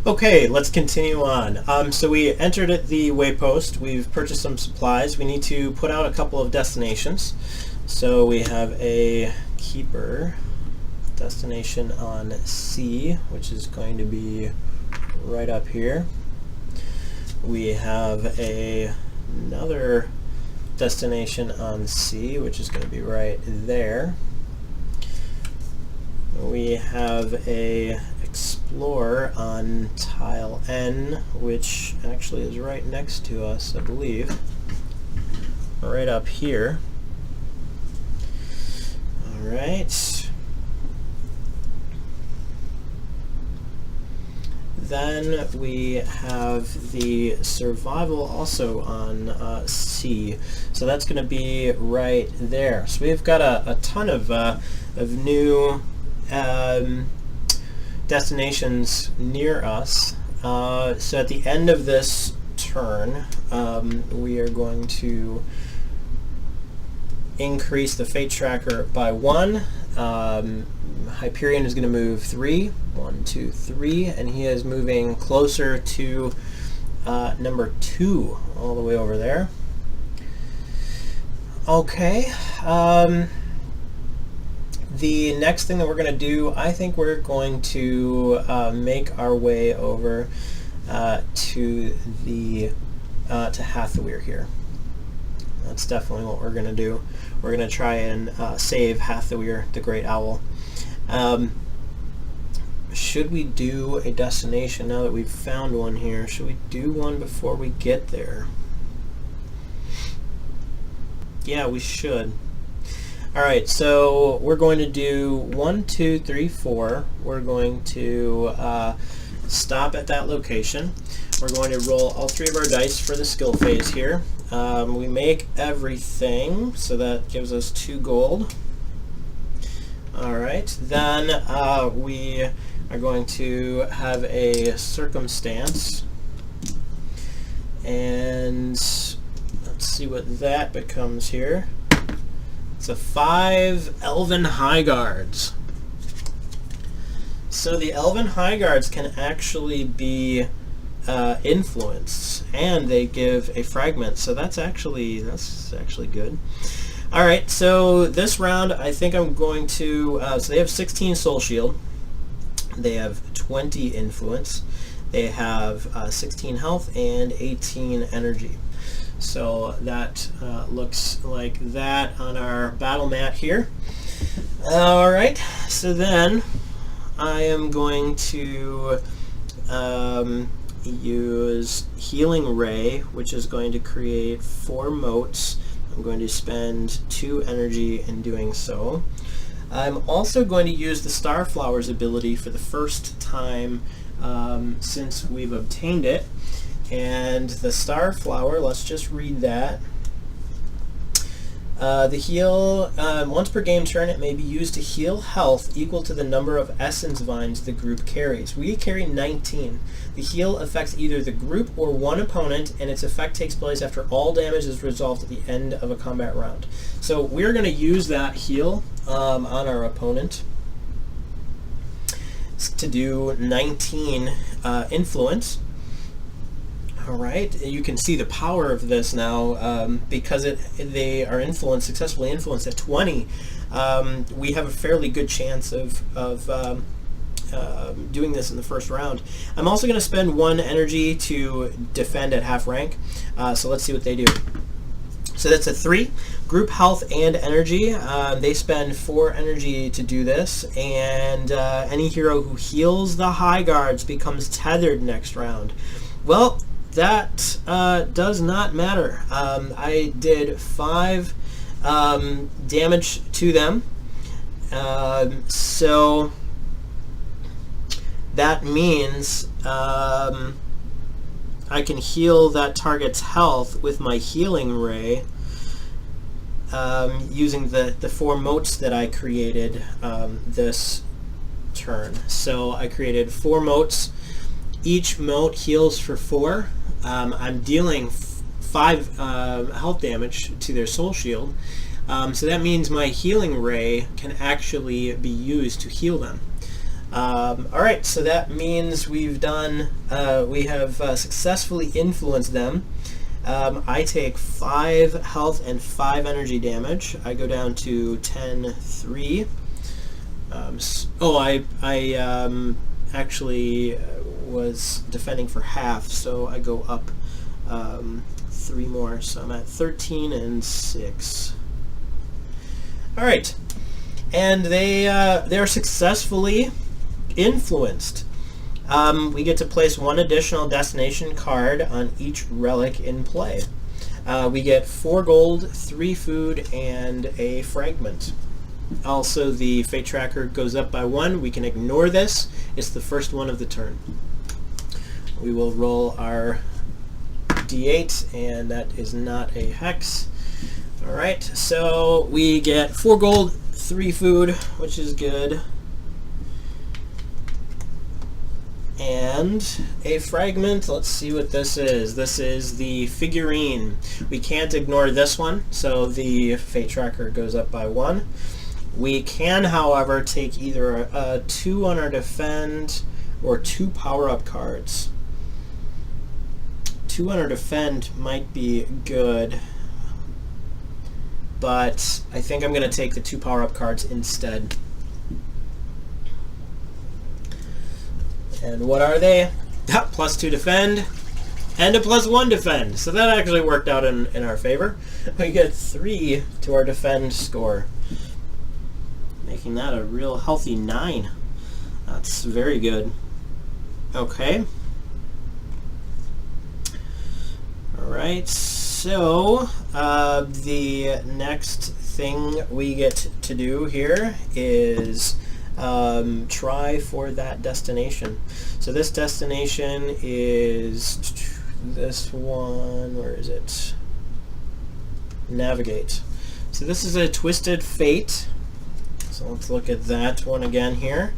Okay, let's continue on. So we entered at the Waypost. We've purchased some supplies. We need to put out a couple of destinations. So we have a keeper destination on C, which is going to be right up here. We have another destination on C, which is going to be right there. We have a HEXplore on tile N, which actually is right next to us, I believe. Right up here. Alright. Then we have the survival also on C. So that's going to be right there. So we've got a ton of new destinations near us. So at the end of this turn, we are going to increase the fate tracker by 1. Hyperion is going to move 3. 1, 2, 3, and he is moving closer to number 2, all the way over there. Okay. The next thing that we're going to do, I think we're going to make our way over to Hathowyr here. That's definitely what we're going to do. We're going to try and save Hathowyr, the Great Owl. Should we do a destination now that we've found one here? Should we do one before we get there? Yeah, we should. Alright, so we're going to do 1, 2, 3, 4. We're going to stop at that location. We're going to roll all 3 of our dice for the skill phase here. We make everything, so that gives us 2 gold. Alright, then we are going to have a circumstance. And let's see what that becomes here. It's a 5 Elven Highguards. So the Elven Highguards can actually be influenced, and they give a fragment. So that's actually good. All right. So this round, I think I'm going to. So they have 16 Soul Shield. They have 20 influence. They have 16 health and 18 energy. So that looks like that on our battle mat here. Alright, so then I am going to use Healing Ray, which is going to create 4 motes. I'm going to spend 2 energy in doing so. I'm also going to use the Starflower's ability for the first time since we've obtained it. And the Starflower, let's just read that. The heal, once per game turn, it may be used to heal health equal to the number of essence vines the group carries. We carry 19. The heal affects either the group or one opponent, and its effect takes place after all damage is resolved at the end of a combat round. So we're going to use that heal on our opponent to do 19 influence. Alright, you can see the power of this now because they are successfully influenced at 20. We have a fairly good chance of doing this in the first round. I'm also going to spend 1 energy to defend at half rank, so let's see what they do. So that's a 3. Group health and energy. They spend 4 energy to do this, and any hero who heals the High Guards becomes tethered next round. Well, that does not matter. I did 5 damage to them, so that means I can heal that target's health with my Healing Ray using the 4 motes that I created this turn. So I created 4 motes. Each mote heals for 4. I'm dealing 5 health damage to their soul shield. So that means my Healing Ray can actually be used to heal them. Alright, so that means we have successfully influenced them. I take 5 health and 5 energy damage. I go down to 10-3. I actually was defending for half, so I go up 3 more, so I'm at 13 and 6. Alright, and they're successfully influenced. We get to place 1 additional destination card on each relic in play. We get 4 gold, 3 food, and a fragment. Also, the fate tracker goes up by 1. We can ignore this. It's the first one of the turn. We will roll our d8, and that is not a hex. Alright, so we get 4 gold, 3 food, which is good, and a fragment. Let's see what this is. This is the figurine. We can't ignore this one, so the fate tracker goes up by 1. We can, however, take either a 2 on our defend or 2 power-up cards. 2 on our defend might be good, but I think I'm going to take the 2 power-up cards instead. And what are they? +2 defend and a +1 defend. So that actually worked out in our favor. We get 3 to our defend score, making that a real healthy 9. That's very good. Okay. Alright, so the next thing we get to do here is try for that destination. So this destination is this one. Where is it? Navigate. So this is a Twisted Fate. So let's look at that one again here.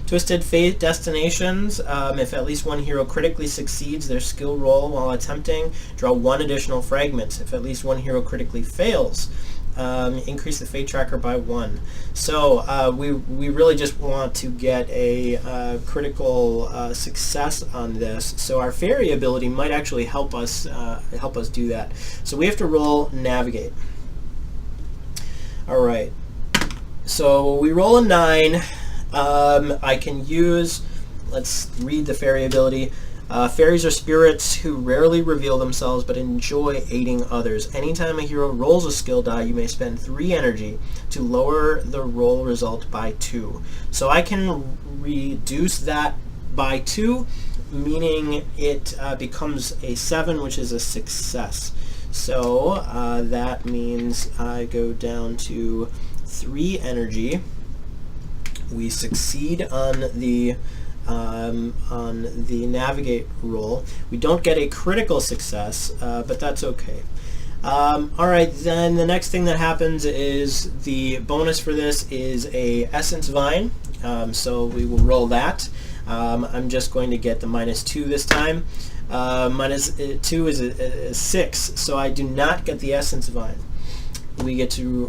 Twisted Fate destinations. If at least 1 hero critically succeeds their skill roll while attempting, draw 1 additional fragment. If at least 1 hero critically fails, increase the fate tracker by 1. So we really just want to get a critical success on this. So our fairy ability might actually help us do that. So we have to roll Navigate. All right. So we roll a 9. I can use, let's read the fairy ability. Fairies are spirits who rarely reveal themselves but enjoy aiding others. Anytime a hero rolls a skill die, you may spend 3 energy to lower the roll result by 2. So I can reduce that by 2, meaning it becomes a 7, which is a success. So that means I go down to 3 energy. We succeed on the navigate roll. We don't get a critical success, but that's okay. Alright, then the next thing that happens is the bonus for this is a Essence Vine. So we will roll that. I'm just going to get the -2 this time. -2 is a 6, so I do not get the Essence Vine. We get to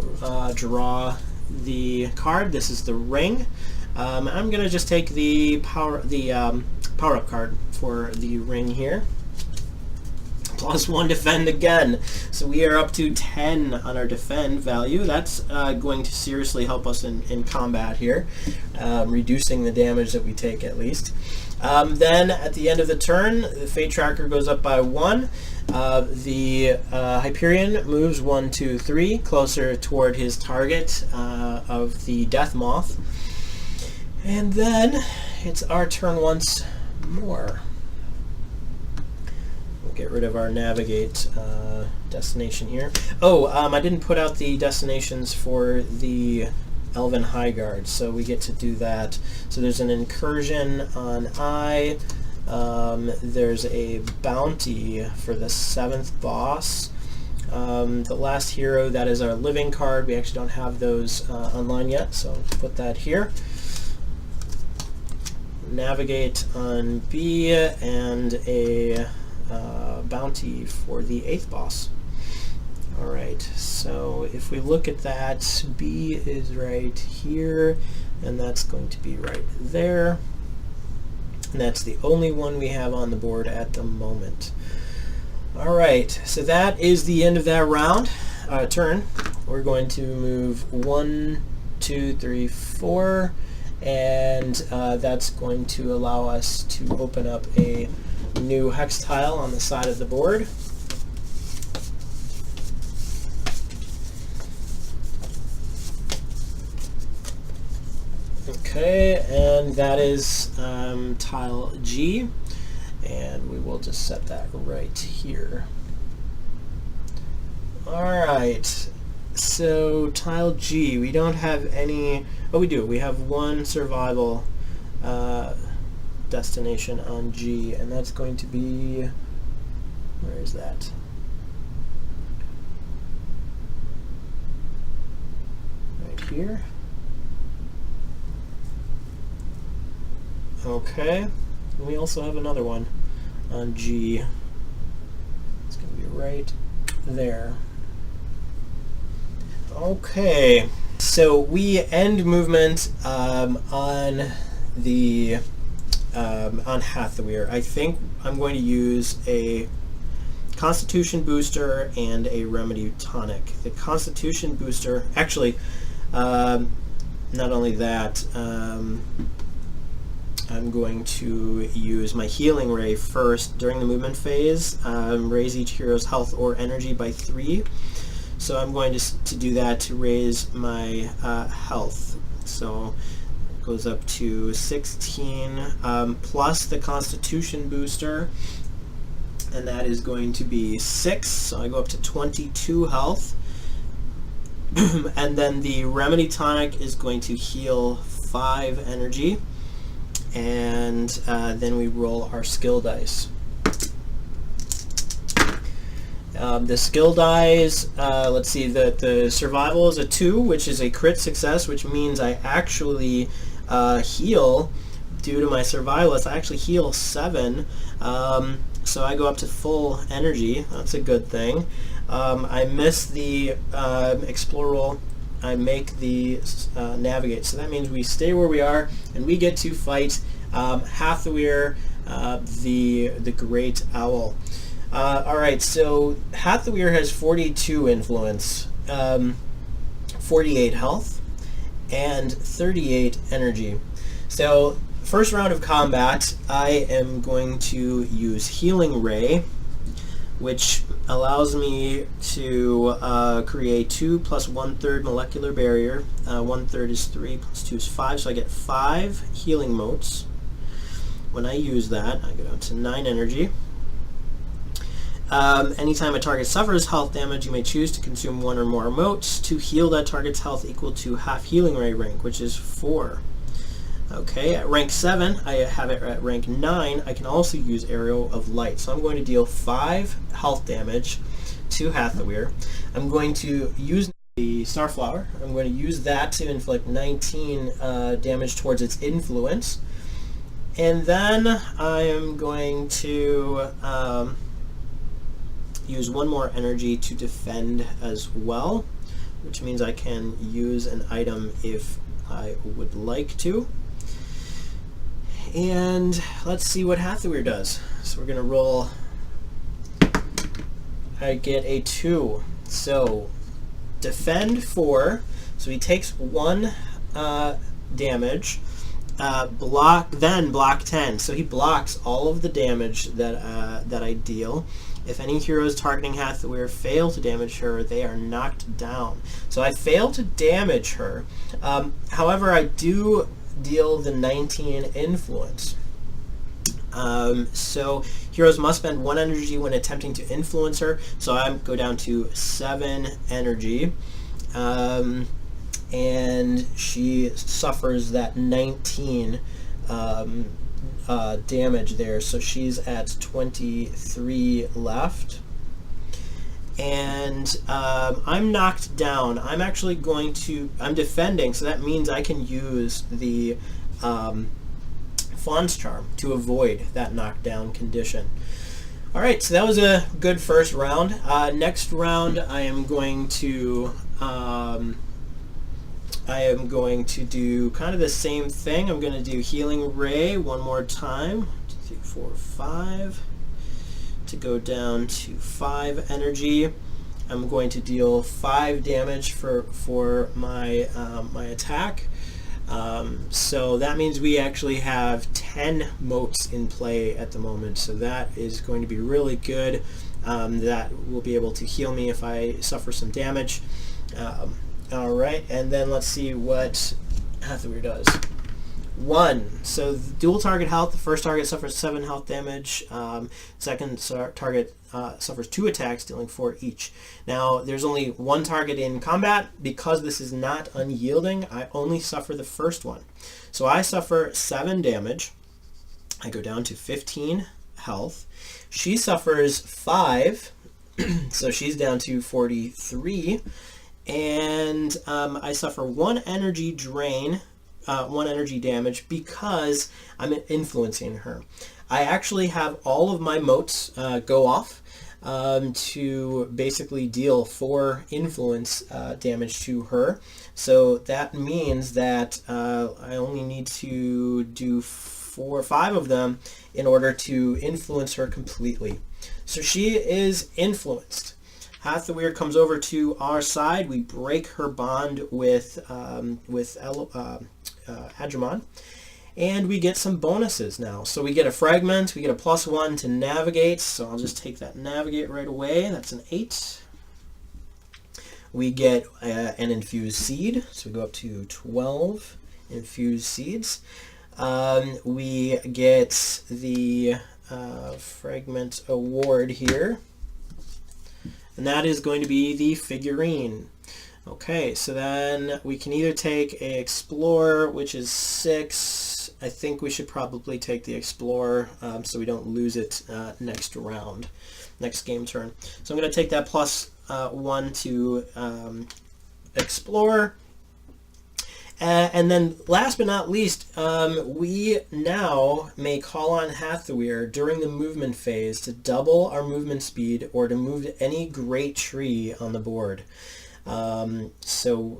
draw the card. This is the ring. I'm going to just take the power-up card for the ring here. +1 defend again. So we are up to 10 on our defend value. That's going to seriously help us in combat here, reducing the damage that we take at least. Then at the end of the turn, the fate tracker goes up by 1. The Hyperion moves 1, 2, 3 closer toward his target of the Death Moth. And then it's our turn once more. We'll get rid of our navigate destination here. Oh, I didn't put out the destinations for the Elven Highguard, so we get to do that. So there's an incursion on I. There's a bounty for the 7th boss. The last hero, that is our living card. We actually don't have those online yet, so put that here. Navigate on B, and a bounty for the 8th boss. Alright, so if we look at that, B is right here. and that's going to be right there. And that's the only one we have on the board at the moment. All right, so that is the end of that round, turn. We're going to move 1, 2, 3, 4, and that's going to allow us to open up a new hex tile on the side of the board. Okay, and that is tile G, and we will just set that right here. Alright, so tile G, we don't have any, oh we do, we have one survival destination on G, and that's going to be, where is that? Right here. Okay, and we also have another one on G. It's going to be right there. Okay, so we end movement on the on Hathowyr. I think I'm going to use a Constitution booster and a Remedy tonic. The Constitution booster, actually, not only that. I'm going to use my Healing Ray first during the movement phase, raise each hero's health or energy by 3. So I'm going to do that to raise my health. So it goes up to 16 plus the Constitution booster, and that is going to be 6. So I go up to 22 health. And then the Remedy tonic is going to heal 5 energy. And then we roll our skill dice. The skill dice, let's see, the survival is a 2, which is a crit success, which means I actually heal, due to my survivalist, I actually heal 7, so I go up to full energy. That's a good thing. I miss the explore roll. I make the navigate, so that means we stay where we are, and we get to fight Hathowyr, the Great Owl. Alright, so Hathowyr has 42 influence, 48 health, and 38 energy. So, first round of combat, I am going to use Healing Ray, which allows me to create 2 plus 1/3 molecular barrier. 1/3 is 3 plus 2 is 5, so I get 5 healing motes. When I use that, I go down to 9 energy. Anytime a target suffers health damage, you may choose to consume 1 or more motes to heal that target's health equal to half Healing Ray rank, which is 4. Okay, at rank 7, I have it at rank 9, I can also use Arrow of Light. So I'm going to deal 5 health damage to Hathowyr. I'm going to use the Starflower. I'm going to use that to inflict 19 damage towards its influence. And then I am going to use 1 more energy to defend as well, which means I can use an item if I would like to. And let's see what Hathowyr does. So we're going to roll. I get a 2. So defend 4. So he takes 1 damage. Block 10. So he blocks all of the damage that I deal. If any heroes targeting Hathowyr fail to damage her, they are knocked down. So I fail to damage her. However, I do deal the 19 influence. So heroes must spend 1 energy when attempting to influence her. So I go down to 7 energy. And she suffers that 19 damage there. So she's at 23 left. And I'm knocked down. I'm actually going to, I'm defending, so that means I can use the Fawn's Charm to avoid that knockdown condition. Alright, so that was a good first round. Next round I am going to I am going to do kind of the same thing. I'm going to do Healing Ray one more time. 2, 3, 4, 5. To go down to 5 energy. I'm going to deal 5 damage for my my attack. So that means we actually have 10 motes in play at the moment. So that is going to be really good. That will be able to heal me if I suffer some damage. All right, and then let's see what Hathowyr does. 1. So dual target health. The first target suffers 7 health damage. Second target suffers 2 attacks, dealing 4 each. Now, there's only 1 target in combat. Because this is not unyielding, I only suffer the first one. So I suffer 7 damage. I go down to 15 health. She suffers 5, so she's down to 43. And I suffer 1 energy drain. 1 energy damage because I'm influencing her. I actually have all of my motes go off to basically deal 4 influence damage to her. So that means that I only need to do 4 or 5 of them in order to influence her completely. So she is influenced. Hathowyr comes over to our side. We break her bond with Agumon, and we get some bonuses now. So we get a fragment, we get a +1 to navigate, so I'll just take that navigate right away. That's an 8. We get an infused seed, so we go up to 12 infused seeds. We get the fragment award here, and that is going to be the figurine. Okay, so then we can either take a HEXplore, which is 6. I think we should probably take the HEXplore so we don't lose it next round, next game turn. So I'm going to take that +1 to HEXplore. And then last but not least, we now may call on Hathowyr during the movement phase to double our movement speed or to move to any great tree on the board. So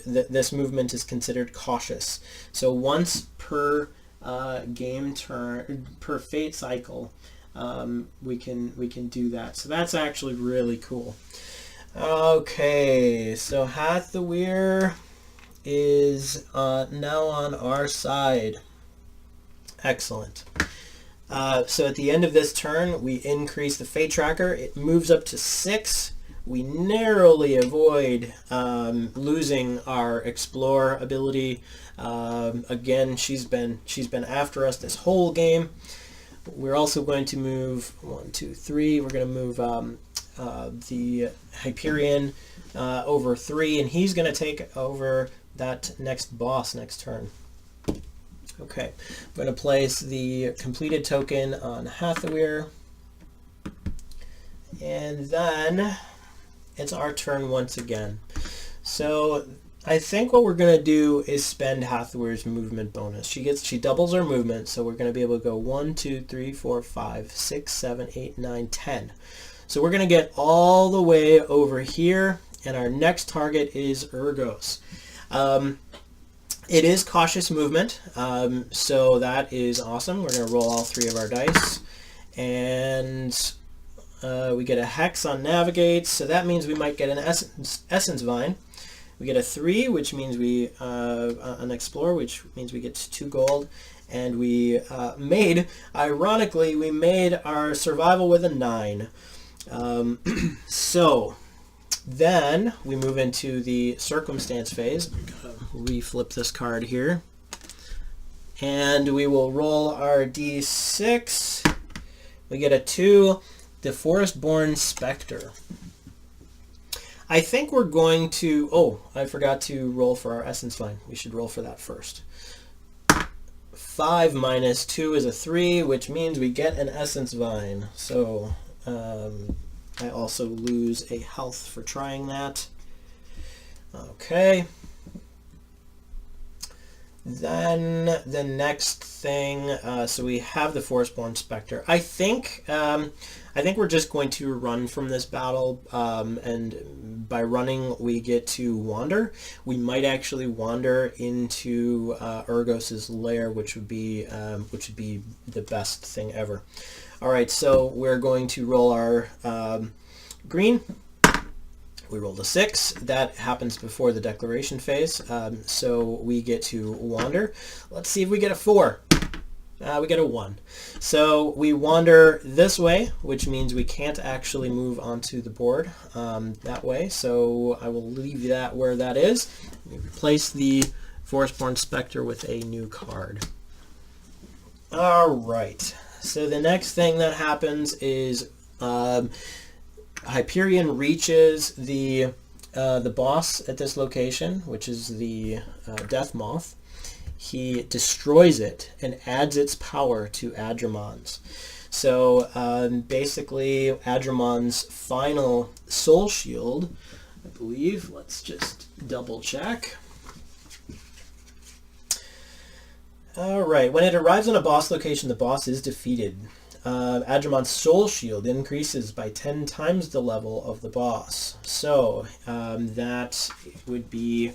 this movement is considered cautious. So once per game turn, per fate cycle, we can do that. So that's actually really cool. Okay, so Hathowyr is now on our side. Excellent. So at the end of this turn, we increase the fate tracker. It moves up to 6. We narrowly avoid losing our HEXplore ability. Again, she's been after us this whole game. We're also going to move 1, 2, 3. We're going to move the Hyperion over 3, and he's going to take over that next boss next turn. Okay, I'm going to place the completed token on Hathowyr, and then it's our turn once again. So I think what we're going to do is spend Hathowyr's movement bonus. She doubles her movement, so we're going to be able to go 1, 2, 3, 4, 5, 6, 7, 8, 9, 10. So we're going to get all the way over here, and our next target is Urgos. It is cautious movement, so that is awesome. We're going to roll all 3 of our dice, and we get a hex on navigate, so that means we might get an essence vine. We get a 3, which means we an HEXplore, which means we get 2 gold, and we ironically, we made our survival with a 9. So then we move into the circumstance phase. I'm gonna reflip this card here, and we will roll our d6. We get a 2, the Forestborn Spectre. I think we're going to... Oh, I forgot to roll for our Essence Vine. We should roll for that first. 5 minus 2 is a 3, which means we get an Essence Vine. So I also lose a health for trying that. Okay. Then the next thing, so we have the Forestborn Spectre. I think we're just going to run from this battle, and by running we get to wander. We might actually wander into Urgos's lair, which would be the best thing ever. All right, so we're going to roll our green. We rolled a 6. That happens before the declaration phase, so we get to wander. Let's see if we get a 4. We get a 1. So we wander this way, which means we can't actually move onto the board that way. So I will leave that where that is. We replace the Forestborn Spectre with a new card. All right. So the next thing that happens is Hyperion reaches the boss at this location, which is the Death Moth. He destroys it and adds its power to Adramon's. So basically, Adramon's final soul shield, I believe. Let's just double check. All right. When it arrives on a boss location, the boss is defeated. Adramon's soul shield increases by 10 times the level of the boss. So that would be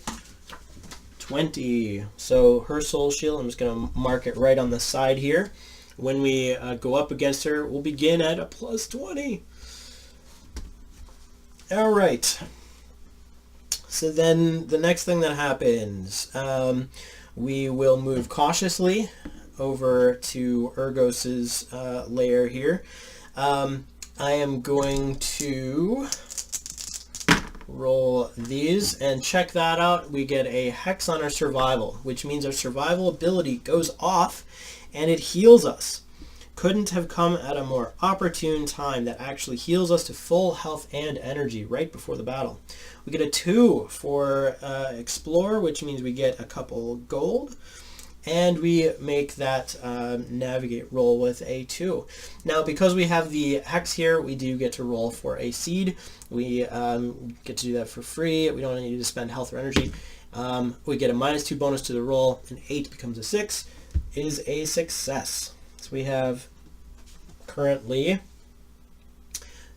20. So her soul shield, I'm just going to mark it right on the side here. When we go up against her, we'll begin at a plus 20. All right. So then the next thing that happens, we will move cautiously over to Urgos's lair here. I am going to roll these and check that out. We get a hex on our survival, which means our survival ability goes off and it heals us. Couldn't have come at a more opportune time. That actually heals us to full health and energy right before the battle. We get a 2 for HEXplore, which means we get a couple gold. And we make that navigate roll with a 2. Now, because we have the hex here, we do get to roll for a seed. We get to do that for free. We don't need to spend health or energy. We get a -2 bonus to the roll. An 8 becomes a 6. Is a success. So we have currently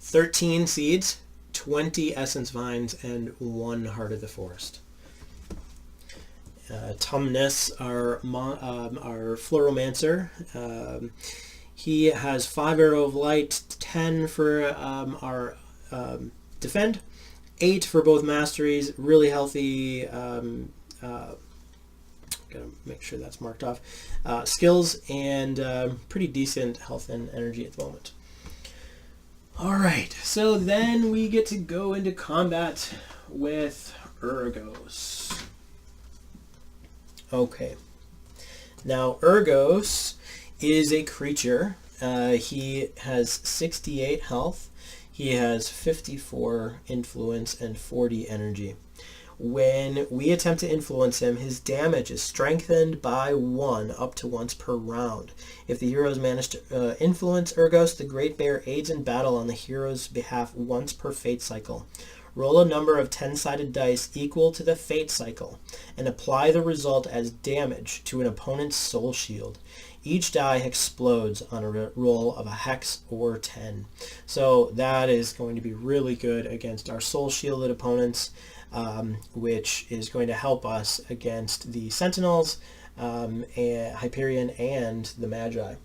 13 seeds, 20 essence vines, and 1 heart of the forest. Tumnus, our Floromancer, he has 5 arrow of light, 10 for our defend, 8 for both masteries, really healthy, gotta make sure that's marked off, skills, and pretty decent health and energy at the moment. Alright, so then we get to go into combat with Urgos. Okay, now Urgos is a creature. He has 68 health, he has 54 influence, and 40 energy. When we attempt to influence him, his damage is strengthened by 1 up to once per round. If the heroes manage to influence Urgos, the Great Bear aids in battle on the hero's behalf once per fate cycle. Roll a number of 10-sided dice equal to the fate cycle, and apply the result as damage to an opponent's soul shield. Each die explodes on a roll of a hex or 10. So that is going to be really good against our soul shielded opponents, which is going to help us against the Sentinels, Hyperion, and the Magi.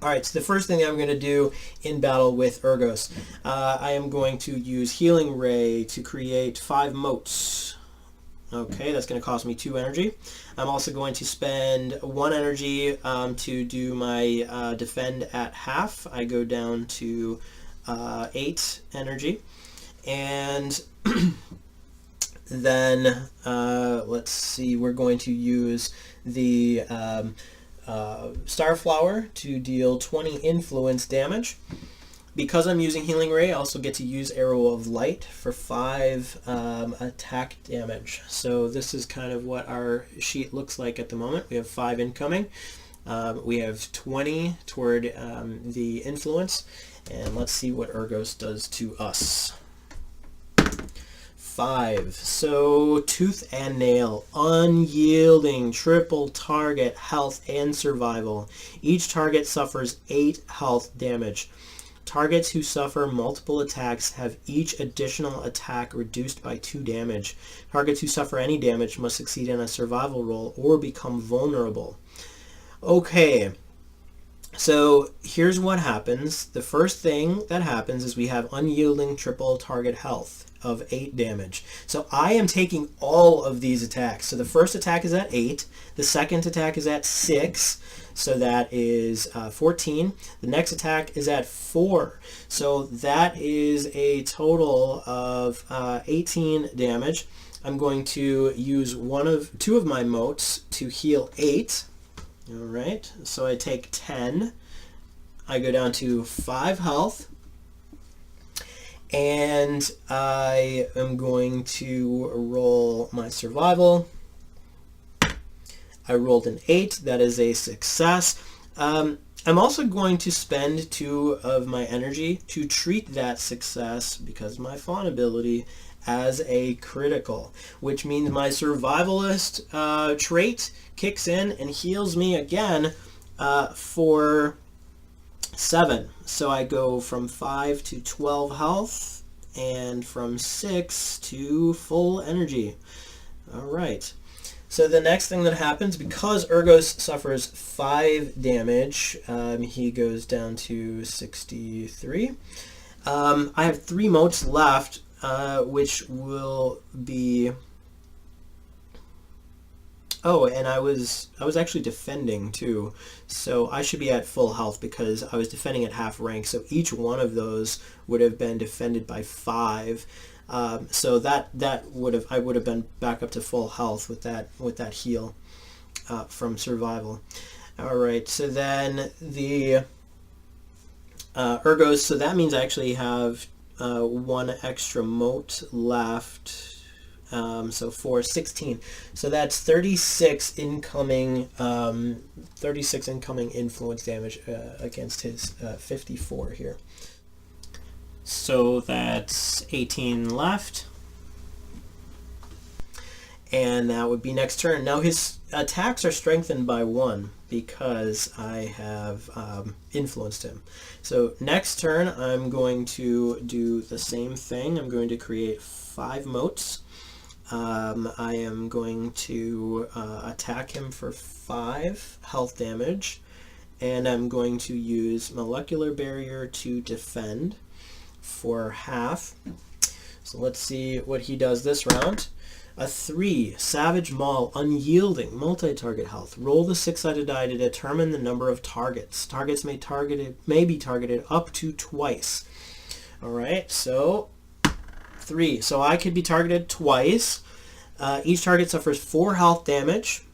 Alright, so the first thing I'm going to do in battle with Urgos, I am going to use Healing Ray to create 5 motes. Okay, that's going to cost me 2 energy. I'm also going to spend 1 energy to do my defend at half. I go down to 8 energy. And then, let's see, we're going to use the Starflower to deal 20 influence damage. Because I'm using Healing Ray, I also get to use Arrow of Light for 5 attack damage. So this is kind of what our sheet looks like at the moment. We have 5 incoming. We have 20 toward the influence. And let's see what Urgos does to us. 5. So tooth and nail, unyielding, triple target, health and survival. Each target suffers 8 health damage. Targets who suffer multiple attacks have each additional attack reduced by 2 damage. Targets who suffer any damage must succeed in a survival roll or become vulnerable. Okay, so here's what happens. The first thing that happens is we have unyielding triple target health of 8 damage. So I am taking all of these attacks. So the first attack is at 8. The second attack is at 6. So that is 14. The next attack is at 4. So that is a total of 18 damage. I'm going to use two of my motes to heal 8. All right, so I take 10. I go down to 5 health. And I am going to roll my survival. I rolled an 8. That is a success. I'm also going to spend 2 of my energy to treat that success, because my fawn ability, as a critical, which means my survivalist trait kicks in and heals me again for 7. So I go from 5 to 12 health and from 6 to full energy. All right. So the next thing that happens, because Urgos suffers 5 damage, he goes down to 63. I have 3 motes left, which will be... Oh, and I was actually defending too, so I should be at full health because I was defending at half rank. So each one of those would have been defended by 5. So I would have been back up to full health with that heal from survival. All right, so then the Urgos. So that means I actually have 1 extra mote left. So 4, 16. So that's 36 incoming influence damage against his 54 here. So that's 18 left. And that would be next turn. Now his attacks are strengthened by 1 because I have influenced him. So next turn I'm going to do the same thing. I'm going to create 5 motes. I am going to attack him for 5 health damage, and I'm going to use Molecular Barrier to defend for half. So let's see what he does this round. A 3, Savage Maul, unyielding, multi-target health. Roll the 6-sided die to determine the number of targets. Targets may be targeted up to twice. All right, so 3. So I could be targeted twice. Each target suffers 4 health damage.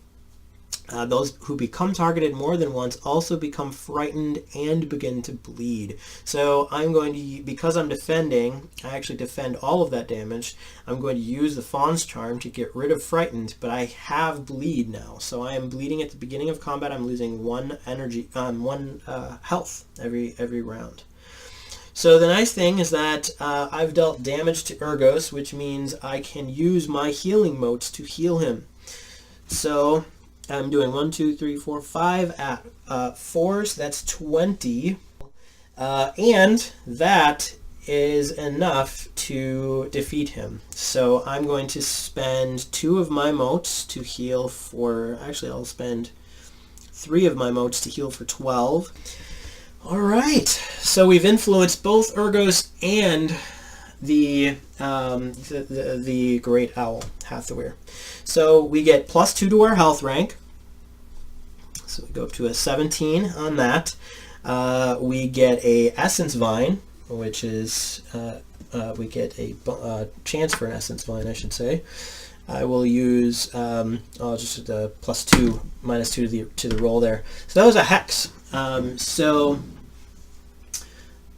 Those who become targeted more than once also become frightened and begin to bleed. So I'm going to, because I'm defending, I actually defend all of that damage. I'm going to use the Fawn's Charm to get rid of frightened, but I have bleed now. So I am bleeding at the beginning of combat. I'm losing 1 energy, 1 health every round. So the nice thing is that I've dealt damage to Urgos, which means I can use my healing motes to heal him. So I'm doing 1, 2, 3, 4, 5 at 4, so that's 20. And that is enough to defeat him. So I'm going to spend 2 of my motes to heal for... Actually, I'll spend 3 of my motes to heal for 12. All right, so we've influenced both Urgos and the Great Owl, Hathowyr. So we get +2 to our health rank. So we go up to a 17 on that. We get a Essence Vine, which is we get a chance for an Essence Vine, I should say. I will use just the +2, -2 to the roll there. So that was a hex. So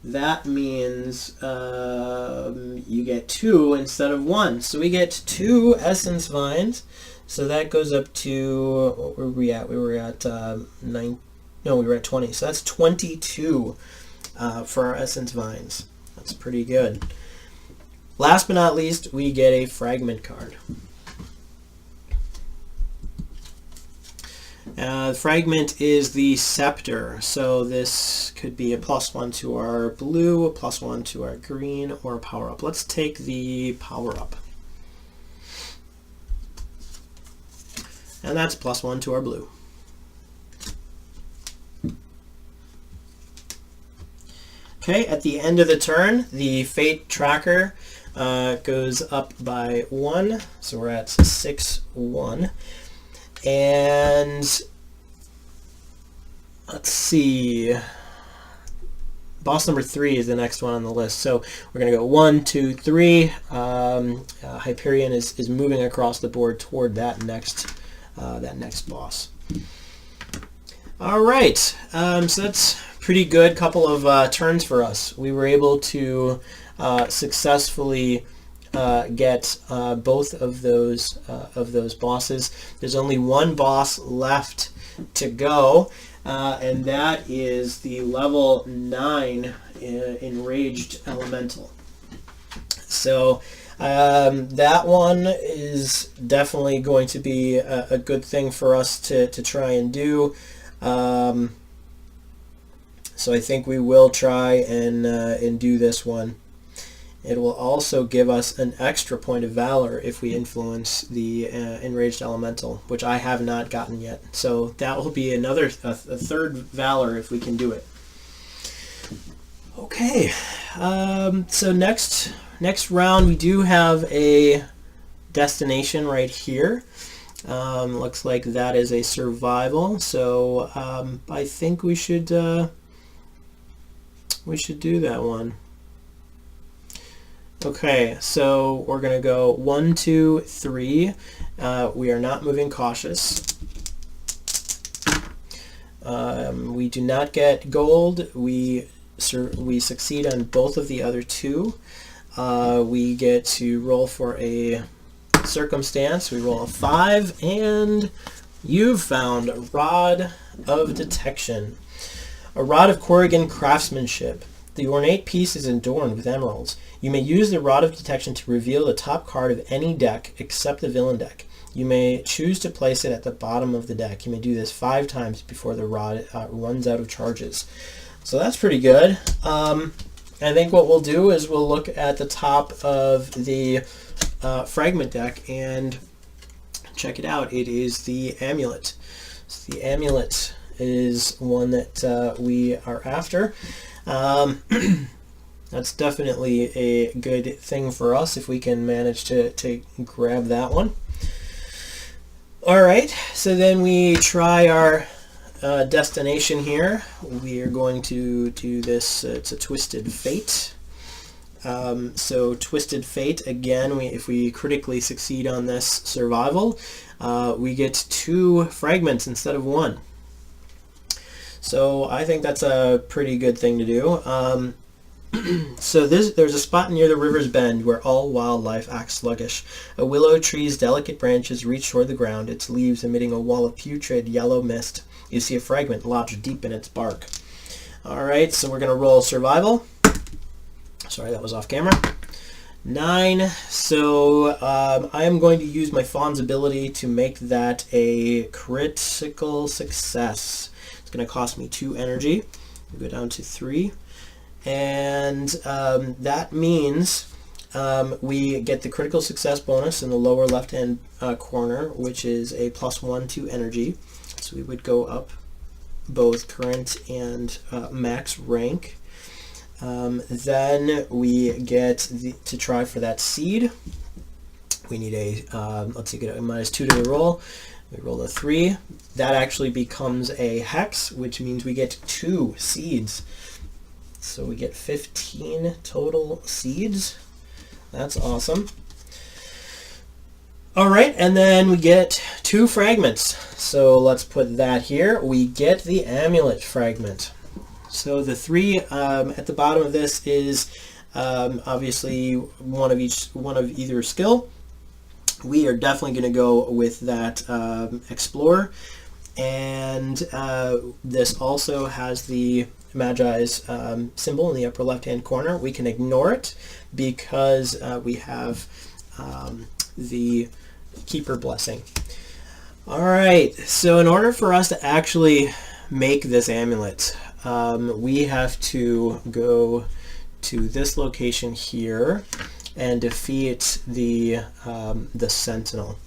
that means you get 2 instead of 1. So we get 2 Essence Vines. So that goes up to, what were we at? We were at 9. No, we were at 20. So that's 22 for our Essence Vines. That's pretty good. Last but not least, we get a fragment card. The fragment is the scepter, so this could be a +1 to our blue, a +1 to our green, or a power-up. Let's take the power-up. And that's +1 to our blue. Okay, at the end of the turn, the fate tracker goes up by 1, so we're at 6-1. And let's see, boss number 3 is the next one on the list. So we're going to go 1, 2, 3. Hyperion is moving across the board toward that next boss. All right, so that's pretty good couple of turns for us. We were able to successfully get both of those bosses. There's only one boss left to go, and that is the level 9 Enraged Elemental. So that one is definitely going to be a good thing for us to try and do. So I think we will try and do this one. It will also give us an extra point of valor if we influence the Enraged Elemental, which I have not gotten yet. So that will be a third valor if we can do it. Okay, so next round we do have a destination right here. Looks like that is a survival. So I think we should do that one. Okay, so we're going to go 1, 2, 3. We are not moving cautious. We do not get gold. We succeed on both of the other 2. We get to roll for a circumstance. We roll a 5, and you've found a Rod of Detection. A Rod of Corrigan craftsmanship. The ornate piece is adorned with emeralds. You may use the Rod of Detection to reveal the top card of any deck except the villain deck. You may choose to place it at the bottom of the deck. You may do this 5 times before the Rod runs out of charges. So that's pretty good. I think what we'll do is we'll look at the top of the fragment deck and check it out. It is the amulet. So the amulet is one that we are after. That's definitely a good thing for us if we can manage to grab that one. Alright, so then we try our destination here. We are going to do this, it's a Twisted Fate. So Twisted Fate, again, if we critically succeed on this survival, we get 2 fragments instead of 1. So I think that's a pretty good thing to do. So there's a spot near the river's bend where all wildlife acts sluggish. A willow tree's delicate branches reach toward the ground, its leaves emitting a wall of putrid yellow mist. You see a fragment lodged deep in its bark. Alright, so we're going to roll survival. Sorry, that was off camera. 9. So I am going to use my Fawn's ability to make that a critical success. It's going to cost me 2 energy. We'll go down to 3. And that means we get the critical success bonus in the lower left-hand corner, which is a +1 to energy. So we would go up both current and max rank. Then we get to try for that seed. We need a, let's see, get a -2 to the roll. We roll a 3. That actually becomes a hex, which means we get 2 seeds. So we get 15 total seeds. That's awesome. Alright, and then we get 2 fragments. So let's put that here. We get the amulet fragment. So the 3 at the bottom of this is obviously one of either skill. We are definitely going to go with that HEXplore. And this also has the Magi's symbol in the upper left-hand corner. We can ignore it because we have the Keeper Blessing. Alright, so in order for us to actually make this amulet, we have to go to this location here and defeat the Sentinel.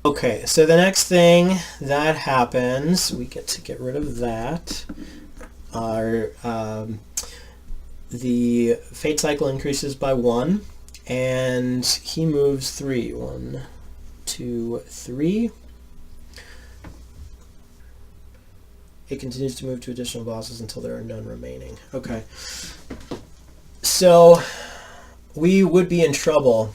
Okay, so the next thing that happens, we get to get rid of that. The fate cycle increases by 1, and he moves 3. 1, 2, 3. It continues to move to additional bosses until there are none remaining. Okay. So we would be in trouble.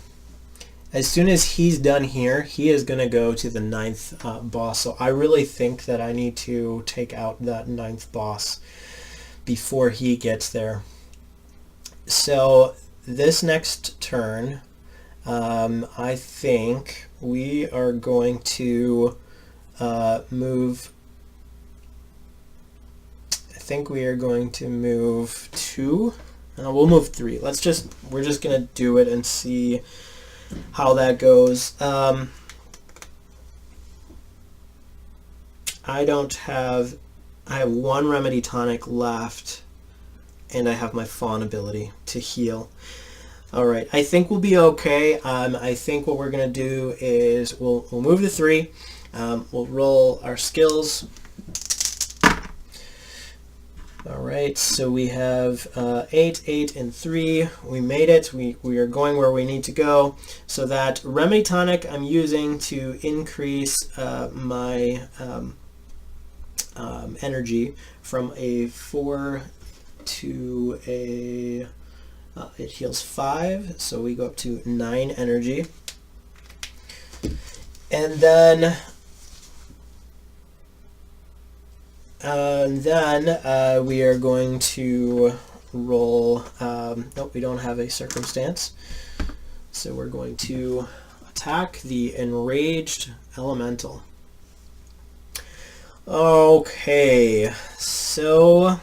As soon as he's done here, he is going to go to the 9th boss. So I really think that I need to take out that 9th boss before he gets there. So this next turn, I think we are going to move... I think we are going to move 2. We'll move 3. We're just going to do it and see how that goes. I have 1 remedy tonic left, and I have my fawn ability to heal. Alright, I think we'll be okay. I think what we're going to do is we'll move to 3. We'll roll our skills. Alright, so we have 8, 8, and 3. We made it. We are going where we need to go. So that remedy tonic I'm using to increase my energy from a 4 to a... it heals 5, so we go up to 9 energy. And then... we are going to roll, nope, we don't have a circumstance, so we're going to attack the Enraged Elemental. Okay, so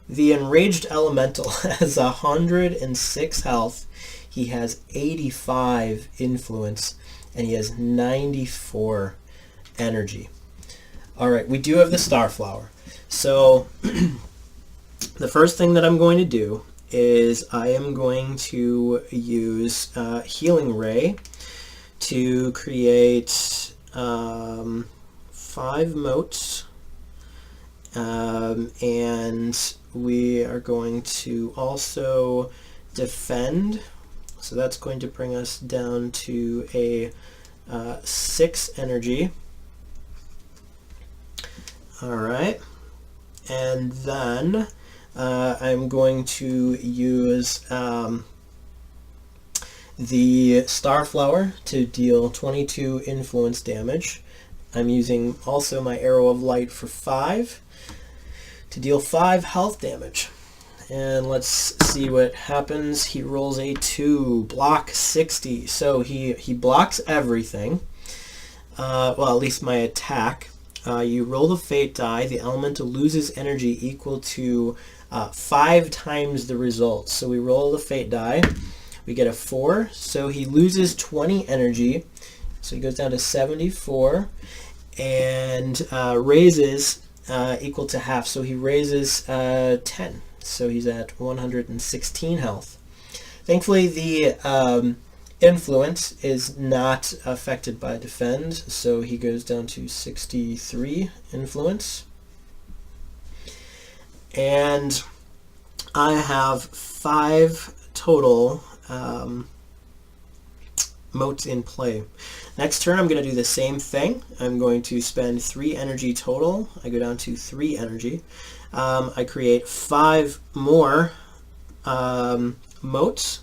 the Enraged Elemental has 106 health, he has 85 influence, and he has 94 energy. Alright, we do have the Starflower. So, the first thing that I'm going to do is I am going to use Healing Ray to create 5 motes. And we are going to also defend. So that's going to bring us down to a 6 energy. Alright, and then I'm going to use the Starflower to deal 22 influence damage. I'm using also my Arrow of Light for 5 to deal 5 health damage. And let's see what happens. He rolls a 2, block 60. So he blocks everything. Well, at least my attack. You roll the fate die. The elemental loses energy equal to 5 times the result. So we roll the fate die. We get a 4. So he loses 20 energy. So he goes down to 74. And raises equal to half. So he raises 10. So he's at 116 health. Thankfully, the influence is not affected by defend, so he goes down to 63 influence. And I have 5 total motes in play. Next turn I'm going to do the same thing. I'm going to spend 3 energy total. I go down to 3 energy. I create 5 more motes.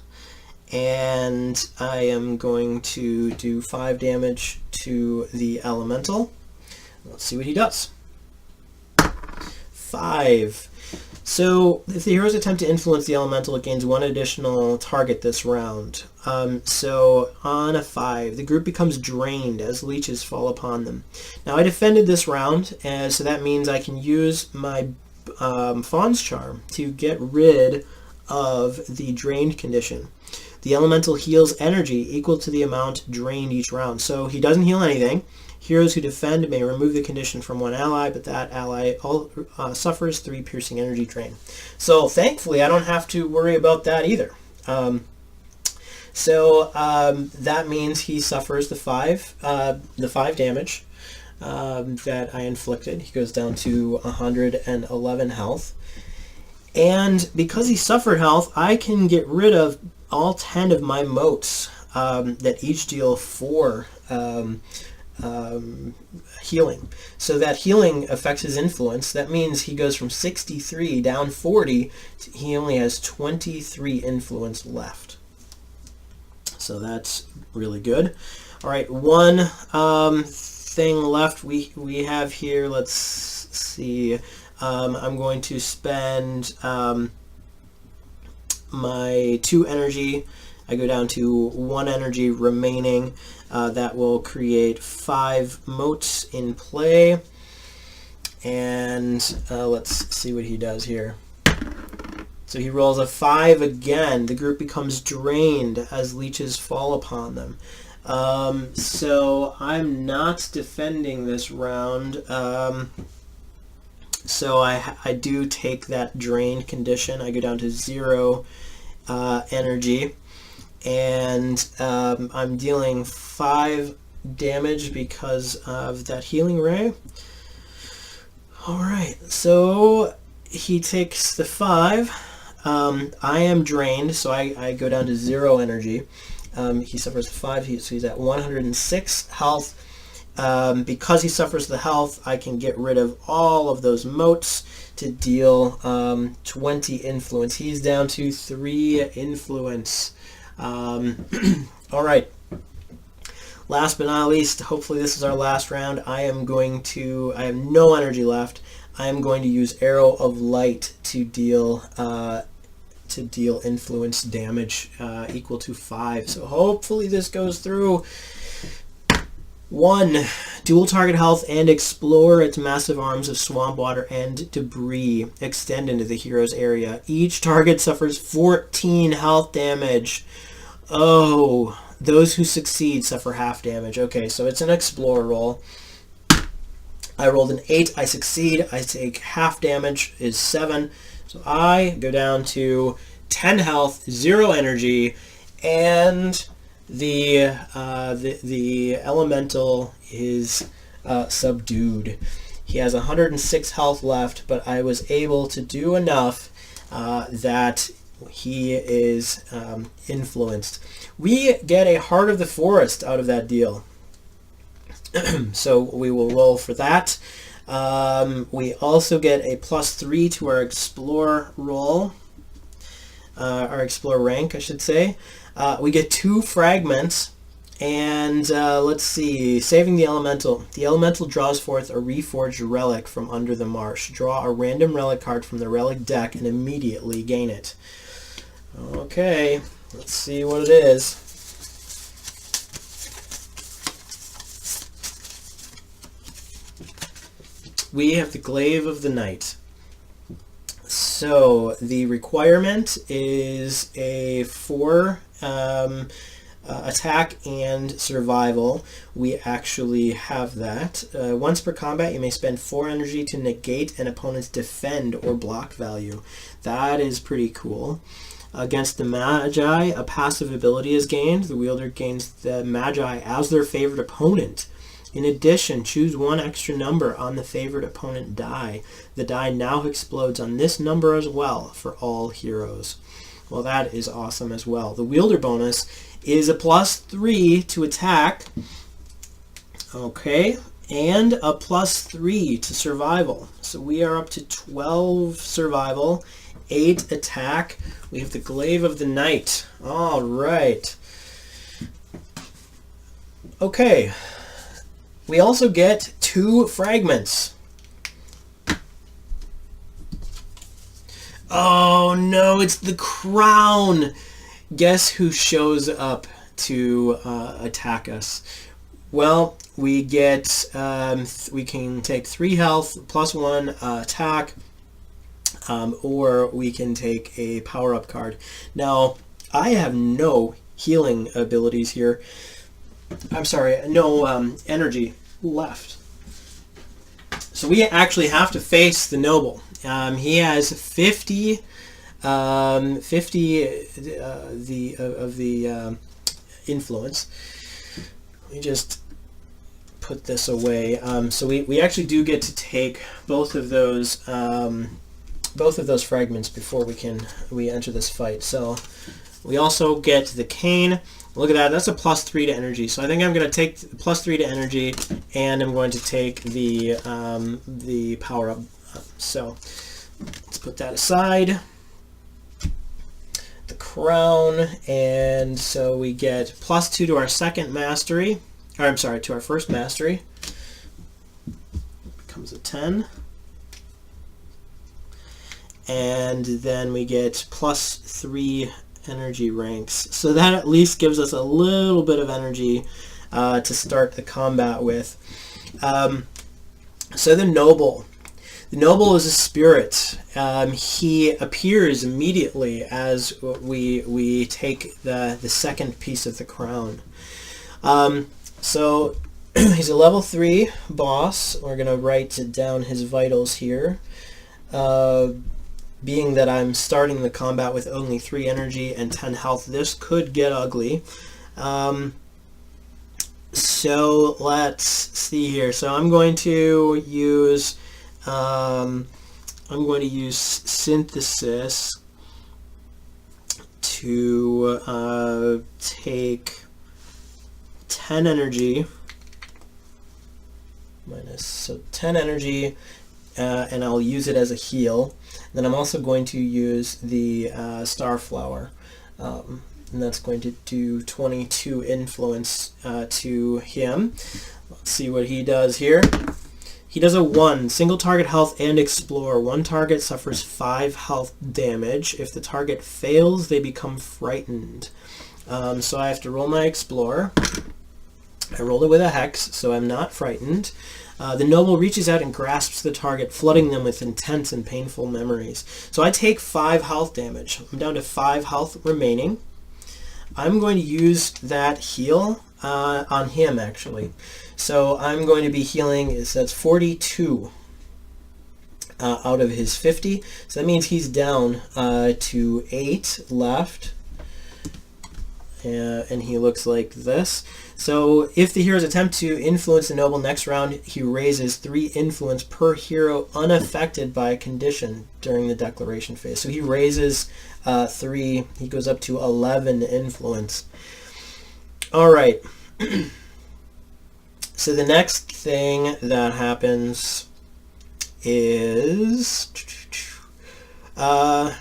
And I am going to do 5 damage to the elemental. Let's see what he does. 5. So if the heroes attempt to influence the elemental, it gains 1 additional target this round. So on a 5, the group becomes drained as leeches fall upon them. Now I defended this round, and so that means I can use my Fawn's Charm to get rid of the drained condition. The elemental heals energy equal to the amount drained each round. So he doesn't heal anything. Heroes who defend may remove the condition from one ally, but that ally suffers 3 piercing energy drain. So thankfully, I don't have to worry about that either. That means he suffers the 5 damage that I inflicted. He goes down to 111 health. And because he suffered health, I can get rid of all 10 of my motes that each deal 4 healing. So that healing affects his influence. That means he goes from 63 down 40. He only has 23 influence left. So that's really good. All right, one thing left we have here. Let's see. I'm going to spend my 2 energy. I go down to 1 energy remaining. That will create 5 motes in play. And let's see what he does here. So he rolls a 5 again. The group becomes drained as leeches fall upon them. So I'm not defending this round. So I do take that drained condition. I go down to 0 energy. And I'm dealing 5 damage because of that healing ray. Alright, so he takes the 5. I am drained, so I go down to 0 energy. He suffers 5, so he's at 106 health. Because he suffers the health, I can get rid of all of those motes to deal 20 influence. He's down to 3 influence. Alright. Last but not least, hopefully this is our last round. I have no energy left. I am going to use Arrow of Light to deal influence damage equal to 5. So hopefully this goes through. 1. Dual target health and explore its massive arms of swamp water and debris extend into the hero's area. Each target suffers 14 health damage. Oh, those who succeed suffer half damage. Okay, so it's an explore roll. I rolled an 8. I succeed. I take half damage is 7. So I go down to 10 health, 0 energy, and the elemental is subdued. He has 106 health left, but I was able to do enough that he is influenced. We get a Heart of the Forest out of that deal. So we will roll for that. We also get a +3 to our Explore roll. Our Explore rank, I should say. We get 2 fragments, and let's see, saving the elemental. The elemental draws forth a reforged relic from under the marsh. Draw a random relic card from the relic deck and immediately gain it. Okay, let's see what it is. We have the Glaive of the Night. So the requirement is a 4 attack and survival. We actually have that. Once per combat, you may spend 4 energy to negate an opponent's defend or block value. That is pretty cool. Against the Magi, a passive ability is gained. The wielder gains the Magi as their favorite opponent. In addition, choose 1 extra number on the favorite opponent die. The die now explodes on this number as well for all heroes. Well, that is awesome as well. The wielder bonus is a +3 to attack. Okay, and a +3 to survival. So we are up to 12 survival, 8 attack. We have the Glaive of the Night. All right. Okay. We also get 2 fragments. Oh no, it's the crown. Guess who shows up to attack us? Well, we get we can take 3 health +1 attack. or we can take a power-up card. Now, I have no healing abilities here. I'm sorry, no energy left. So we actually have to face the noble. He has 50 of the influence. Let me just put this away. So we actually do get to take both of those fragments before we enter this fight. So we also get the cane. Look at that. That's a +3 to energy. So I think I'm going to take +3 to energy, and I'm going to take the power up. So let's put that aside. The crown, and so we get +2 to our second mastery. Or I'm sorry, to our first mastery. Becomes a 10. And then we get +3 energy ranks. So that at least gives us a little bit of energy to start the combat with. So the noble. The noble is a spirit. He appears immediately as we take the second piece of the crown. So he's a level 3 boss. We're going to write down his vitals here. Being that I'm starting the combat with only 3 energy and 10 health, this could get ugly. So let's see here. So I'm going to use synthesis to take 10 energy minus 10 energy, and I'll use it as a heal. Then I'm also going to use the Starflower, and that's going to do 22 influence to him. Let's see what he does here. He does a 1, single target health and explore. One target suffers 5 health damage. If the target fails, they become frightened. So I have to roll my explore. I rolled it with a hex, so I'm not frightened. The noble reaches out and grasps the target, flooding them with intense and painful memories. So I take 5 health damage. I'm down to 5 health remaining. I'm going to use that heal on him, actually. So I'm going to be healing, that's 42 out of his 50. So that means he's down to 8 left. And he looks like this. So if the heroes attempt to influence the noble next round, he raises 3 influence per hero unaffected by a condition during the declaration phase. So he raises 3, he goes up to 11 influence. All right. So the next thing that happens is I'm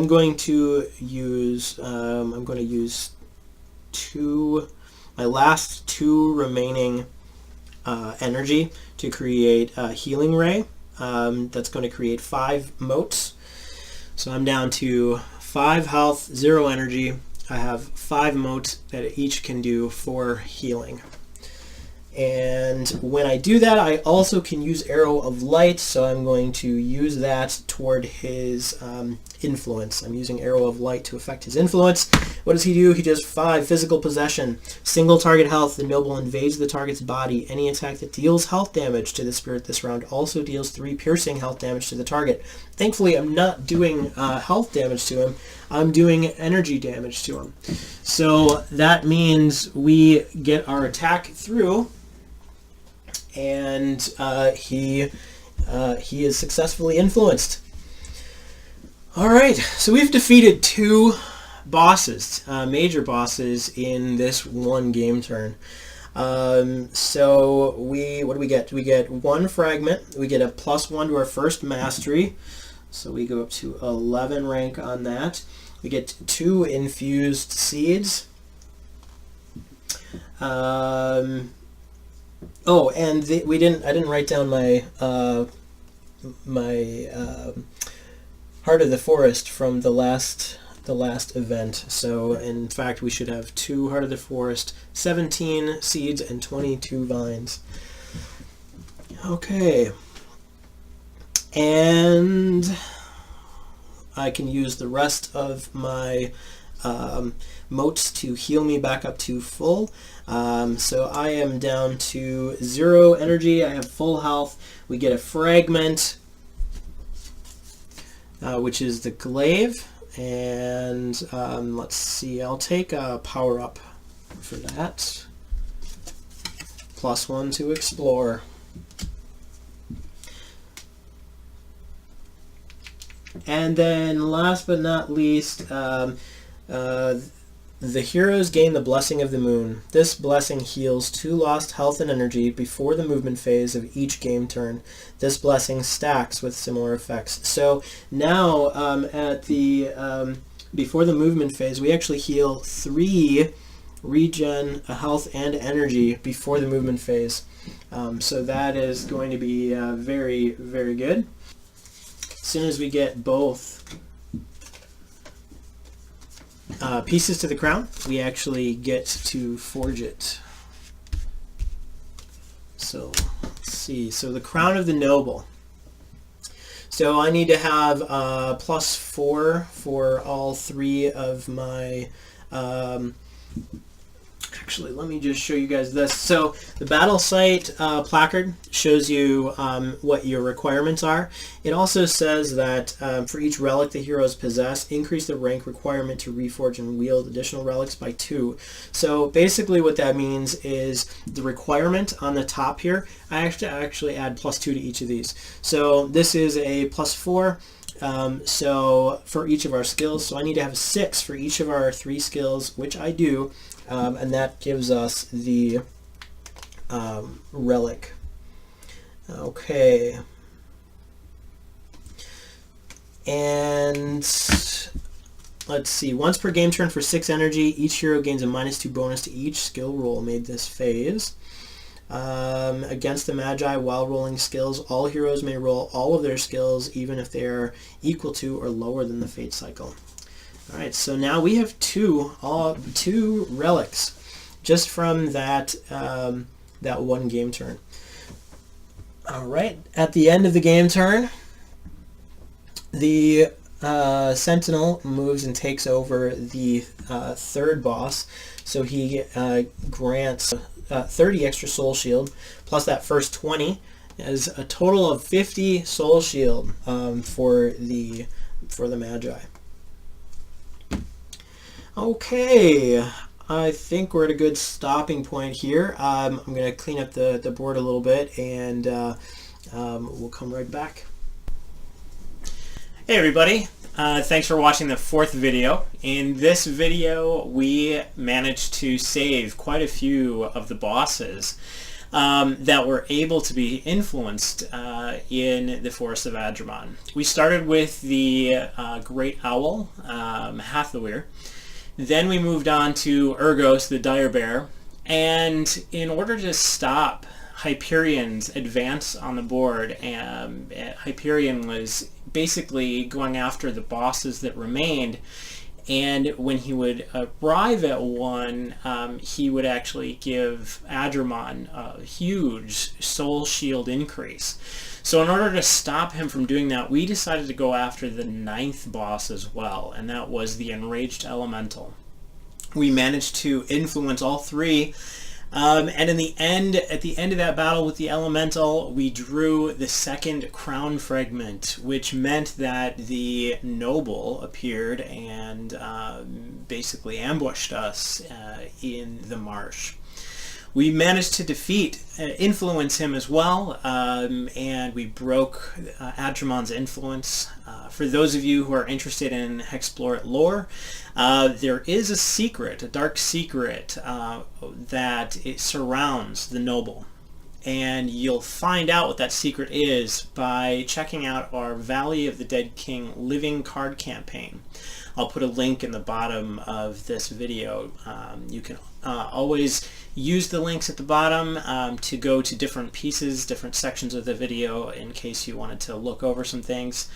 going to use my last 2 remaining energy to create a healing ray. That's going to create 5 motes. So I'm down to 5 health, 0 energy. I have 5 motes that each can do 4 healing. And when I do that, I also can use Arrow of Light, so I'm going to use that toward his influence. I'm using Arrow of Light to affect his influence. What does he do? He does 5 physical possession. Single target health. The noble invades the target's body. Any attack that deals health damage to the spirit this round also deals 3 piercing health damage to the target. Thankfully, I'm not doing health damage to him. I'm doing energy damage to him. So that means we get our attack through, and he is successfully influenced. All right, so we've defeated 2 bosses, major bosses, in this one game turn. So what do we get? We get 1 fragment. We get a +1 to our first mastery. So we go up to 11 rank on that. We get 2 infused seeds. Oh, and I didn't write down my Heart of the Forest from the last event. So in fact, we should have 2 Heart of the Forest, 17 seeds, and 22 vines. Okay. And I can use the rest of my motes to heal me back up to full. So I am down to 0 energy. I have full health. We get a fragment, which is the glaive. And let's see, I'll take a power up for that. +1 to explore. And then last but not least, the heroes gain the Blessing of the Moon. This blessing heals 2 lost health and energy before the movement phase of each game turn. This blessing stacks with similar effects. So now at the before the movement phase, we actually heal 3 regen health and energy before the movement phase. So that is going to be very, very good. As soon as we get both pieces to the crown, we actually get to forge it. So let's see. So the crown of the noble. So I need to have +4 for all 3 of my actually, let me just show you guys this. So the battle site placard shows you what your requirements are. It also says that for each relic the heroes possess, increase the rank requirement to reforge and wield additional relics by 2. So basically what that means is the requirement on the top here, I have to actually add +2 to each of these. So this is a +4. So for each of our skills, so I need to have 6 for each of our 3 skills, which I do. And that gives us the relic. Okay. And let's see. Once per game turn for 6 energy, each hero gains a -2 bonus to each skill roll made this phase. Against the Magi, while rolling skills, all heroes may roll all of their skills, even if they are equal to or lower than the fate cycle. All right, so now we have two relics just from that that one game turn. All right, at the end of the game turn, the Sentinel moves and takes over the 3rd boss. So he grants 30 extra soul shield plus that first 20 as a total of 50 soul shield for the Magi. Okay, I think we're at a good stopping point here. I'm going to clean up the board a little bit, and we'll come right back. Hey everybody, thanks for watching the 4th video. In this video we managed to save quite a few of the bosses that were able to be influenced in the Forest of Adramon. We started with the Great Owl, Hathowyr. Then we moved on to Urgos, the Dire Bear, and in order to stop Hyperion's advance on the board, Hyperion was basically going after the bosses that remained, and when he would arrive at one, he would actually give Adramon a huge soul shield increase. So in order to stop him from doing that, we decided to go after the 9th boss as well, and that was the Enraged Elemental. We managed to influence all 3, and at the end of that battle with the Elemental, we drew the 2nd crown fragment, which meant that the Noble appeared and basically ambushed us in the marsh. We managed to influence him as well, and we broke Adramon's influence. For those of you who are interested in HEXplore lore, there is a secret, a dark secret, that it surrounds the Noble. And you'll find out what that secret is by checking out our Valley of the Dead King living card campaign. I'll put a link in the bottom of this video. You can always use the links at the bottom to go to different pieces, different sections of the video in case you wanted to look over some things.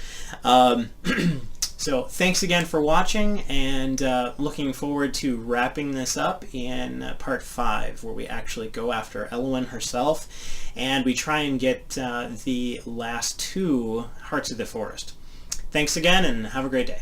So thanks again for watching, and looking forward to wrapping this up in part 5, where we actually go after Elwyn herself and we try and get the last 2 Hearts of the Forest. Thanks again, and have a great day.